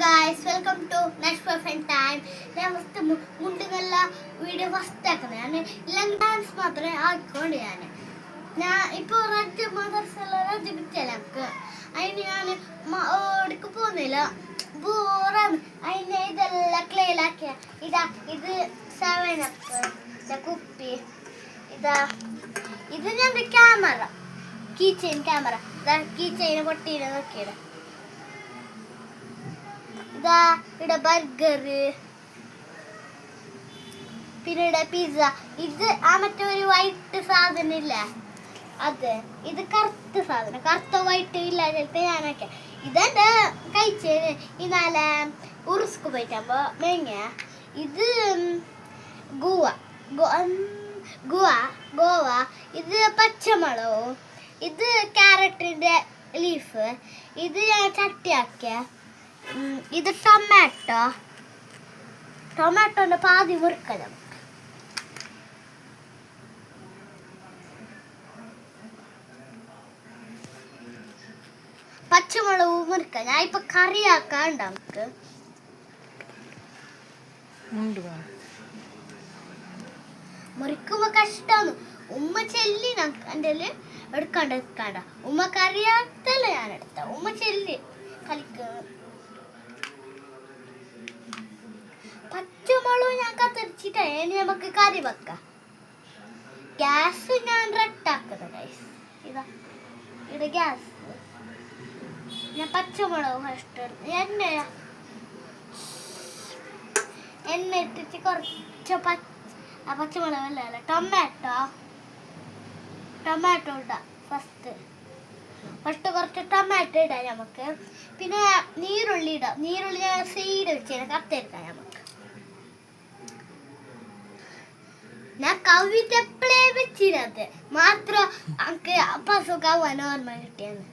Guys welcome to next perfect time. ഞാൻ first മുണ്ടുകല്ല video first ആക്കുന്നത്. ഞാൻ ഇല്ലെങ്കിൽ ഡാൻസ് മാത്രമേ ആക്കിക്കൊണ്ട് ഞാൻ ഇപ്പോൾ റജ് മദർസുള്ള റജ് കിട്ടിയല്ല എനിക്ക്. അതിന് ഞാൻ ഓടിക്ക് പോകുന്നില്ല, ബോറാണ്. അതിന് ഇതെല്ലാം ക്ലീനാക്കിയ ഇതാ ഇത് 7up കുപ്പി, ഇതാ ഇത് ഞാൻ ക്യാമറ കീ ചെയിൻ ക്യാമറ. ഇതാ കീ ചെയിന് പൊട്ടീനെ നോക്കിയത്. ഇതാ ഇവിടെ ബർഗർ, പിന്നെ ഇവിടെ പിസ്സ. ഇത് ആ മറ്റേ ഒരു വൈറ്റ് സാധനം ഇല്ല, അത് ഇത് കറുത്ത സാധനം, കറുത്ത വൈറ്റ് ഇല്ല ചിലത്തെ ഞാനൊക്കെ. ഇതെന്റെ കഴിച്ചേന് ഇന്നാലെ ഉറുസ്ക്ക് പോയിട്ടാകുമ്പോ മേങ്ങ. ഇത് ഗോവ ഗോവ. ഇത് പച്ചമുളകും, ഇത് ക്യാരറ്റിന്റെ ലീഫ്, ഇത് ഞാൻ ചട്ടിയാക്കിയ. ഇത് ടൊമാറ്റോന്റെ പാതി മുറിക്കണം. പച്ചമുളക് മുറിക്കാം. ഞാൻ ഇപ്പൊ കറിയാക്കാണ്ട് നമുക്ക് മുറിക്കുമ്പോ കഷ്ടാണ്. ഉമ്മ ചെല്ലി എൻ്റെ എടുക്കാണ്ട ഉമ്മ കറിയാക്കല്ല ഞാൻ എടുത്ത. ഉമ്മ ചെല്ലി കളിക്കുന്നത്. പച്ചമുളക് ഞാൻ കത്തിരിച്ചിട്ടേ ഇനി നമുക്ക് കറി വെക്കാം. ഗ്യാസ് ഞാൻ റെഡാക്കുന്നത് ഗൈസ്. ഇതാ ഇവിടെ ഗ്യാസ്. ഞാൻ പച്ചമുളക് ഫസ്റ്റ് എണ്ണ ഇട്ടിട്ട് കുറച്ച് പച്ചമുളക് അല്ല ടൊമാറ്റോ ഇടാം. ഫസ്റ്റ് കുറച്ച് ടൊമാറ്റോ ഇടാം നമുക്ക്. പിന്നെ നീരുള്ളി ഇടാം. നീരുള്ളി ഞാൻ സൈഡ് വെച്ച് കത്തെടുക്കാം നമുക്ക്. ഞാൻ കവിട്ട് എപ്പോഴേ വെച്ചിരുന്നത് മാത്രം എനിക്ക് പസുക്കാവാൻ ഓർമ്മ കിട്ടിയാണ്.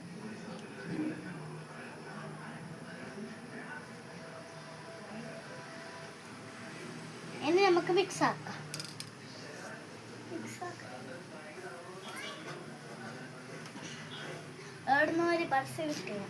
ഇനി നമുക്ക് മിക്സ് ആക്കാം. എവിടുന്ന് ഒരു ബർസ് കിട്ടിയ